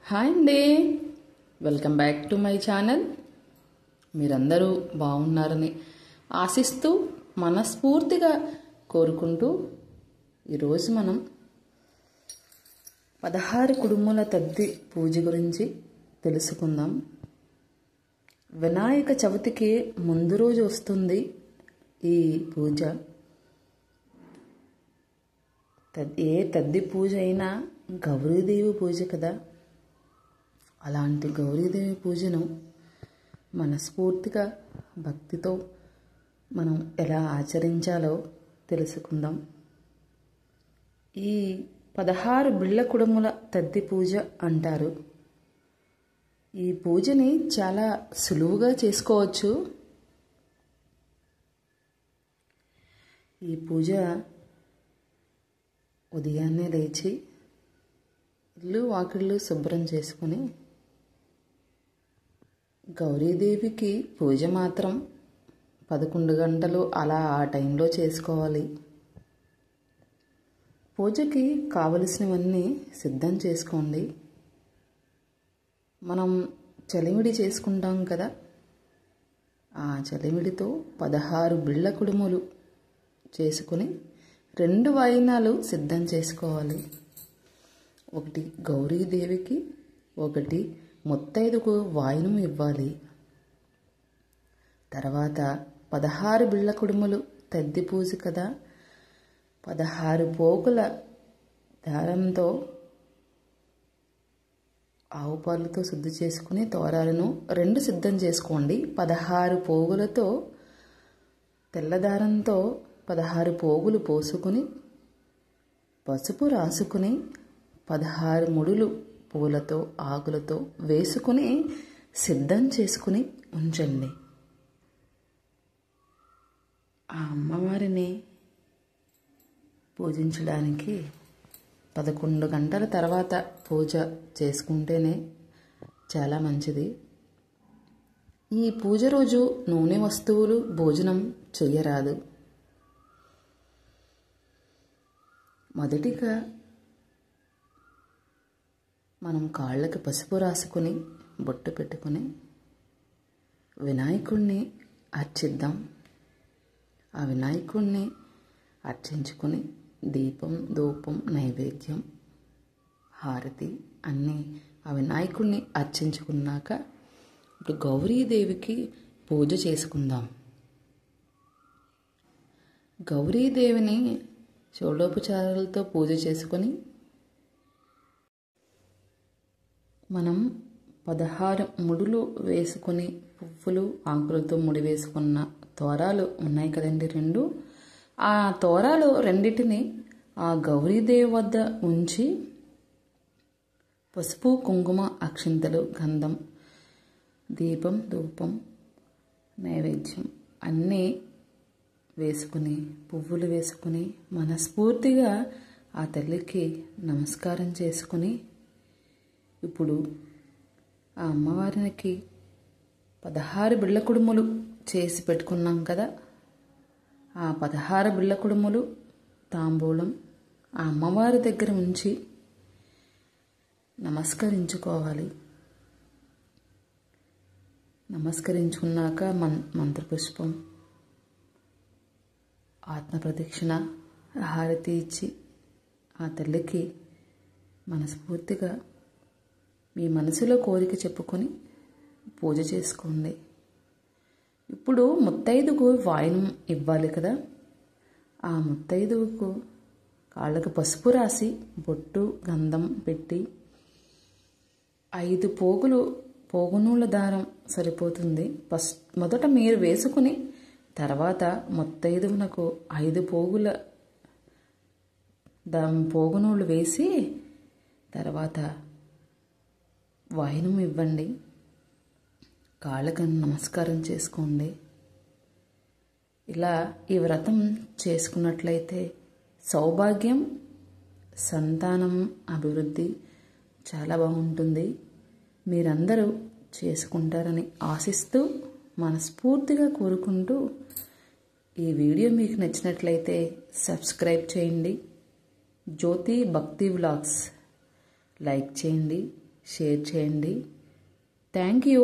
Hi అండి, welcome back to my channel. మీరందరూ బాగున్నారని ఆశిస్తూ మనస్ఫూర్తిగా కోరుకుంటూ ఈరోజు మనం 16 కుడుముల తద్ది పూజ గురించి తెలుసుకుందాం. వినాయక చవితికి ముందు రోజు వస్తుంది ఈ పూజ. ఏ తద్ది పూజ అయినా గౌరీదేవి పూజ కదా. అలాంటి గౌరీదేవి పూజను మనస్ఫూర్తిగా భక్తితో మనం ఎలా ఆచరించాలో తెలుసుకుందాం. ఈ 16 బిళ్ళ కుడుముల తద్ది పూజ అంటారు. ఈ పూజని చాలా సులువుగా చేసుకోవచ్చు. ఈ పూజ ఉదయాన్నే లేచి ఇల్లు వాకిళ్ళు శుభ్రం చేసుకుని గౌరీదేవికి పూజ మాత్రం 11 గంటలు అలా ఆ టైంలో చేసుకోవాలి. పూజకి కావలసినవన్నీ సిద్ధం చేసుకోండి. మనం చలిమిడి చేసుకుంటాం కదా, ఆ చలిమిడితో 16 బిళ్ళ కుడుములు చేసుకుని 2 వాయినాలు సిద్ధం చేసుకోవాలి. ఒకటి గౌరీదేవికి, ఒకటి ముత్తైదుకు వాయినం ఇవ్వాలి. తర్వాత 16 బిళ్ళ కుడుములు తద్ది పూజ కదా, 16 పోగుల దారంతో ఆవు పాలతో శుద్ధి చేసుకుని తోరాలను 2 సిద్ధం చేసుకోండి. 16 పోగులతో తెల్లదారంతో 16 పోగులు పోసుకుని పసుపు రాసుకుని 16 ముడులు పూలతో ఆకులతో వేసుకుని సిద్ధం చేసుకుని ఉంచండి. ఆ అమ్మవారిని పూజించడానికి 11 గంటల తర్వాత పూజ చేసుకుంటేనే చాలా మంచిది. ఈ పూజ రోజు నూనె వస్తువులు భోజనం చెయ్యరాదు. మొదటిగా మనం కాళ్ళకి పసుపు రాసుకుని బొట్టు పెట్టుకుని వినాయకుడిని అర్చిద్దాం. ఆ వినాయకుడిని అర్చించుకుని దీపం, ధూపం, నైవేద్యం, హారతి అన్నీ ఆ వినాయకుడిని అర్చించుకున్నాక ఇప్పుడు గౌరీదేవికి పూజ చేసుకుందాం. గౌరీదేవిని షోడోపచారాలతో పూజ చేసుకొని మనం 16 ముడులు వేసుకొని పువ్వులు ఆకులతో ముడి వేసుకున్న తోరాలు ఉన్నాయి కదండి 2. ఆ తోరాలు రెండిటిని ఆ గౌరీదేవి వద్ద ఉంచి పసుపు, కుంకుమ, అక్షింతలు, గంధం, దీపం, ధూపం, నైవేద్యం అన్నీ వేసుకుని పువ్వులు వేసుకుని మనస్ఫూర్తిగా ఆ తల్లికి నమస్కారం చేసుకుని ఇప్పుడు ఆ అమ్మవారికి 16 బిళ్ళ కుడుములు చేసి పెట్టుకున్నాం కదా, ఆ 16 బిళ్ళ కుడుములు తాంబూలం ఆ అమ్మవారి దగ్గర ఉంచి నమస్కరించుకోవాలి. నమస్కరించుకున్నాక మంత్రపుష్పం, ఆత్మ ప్రదక్షిణ, హారతి ఇచ్చి ఆ తల్లికి మనస్ఫూర్తిగా మీ మనసులో కోరిక చెప్పుకొని పూజ చేసుకోండి. ఇప్పుడు ముత్తైదుకు వాయినం ఇవ్వాలి కదా, ఆ ముత్తైదువుకు కాళ్ళకు పసుపు రాసి బొట్టు, గంధం పెట్టి 5 పోగునూళ్ళ దారం సరిపోతుంది. మొదట మీరు వేసుకుని తర్వాత ముత్తైదువునకు 5 పోగునూళ్ళు వేసి తర్వాత వాయినం ఇవ్వండి. కాళ్ళకు నమస్కారం చేసుకోండి. ఇలా ఈ వ్రతం చేసుకున్నట్లయితే సౌభాగ్యం, సంతానం, అభివృద్ధి చాలా బాగుంటుంది. మీరందరూ చేసుకుంటారని ఆశిస్తూ మనస్ఫూర్తిగా కోరుకుంటూ ఈ వీడియో మీకు నచ్చినట్లయితే సబ్స్క్రైబ్ చేయండి. జ్యోతి భక్తి వ్లాగ్స్ లైక్ చేయండి, షేర్ చేయండి. Thank you.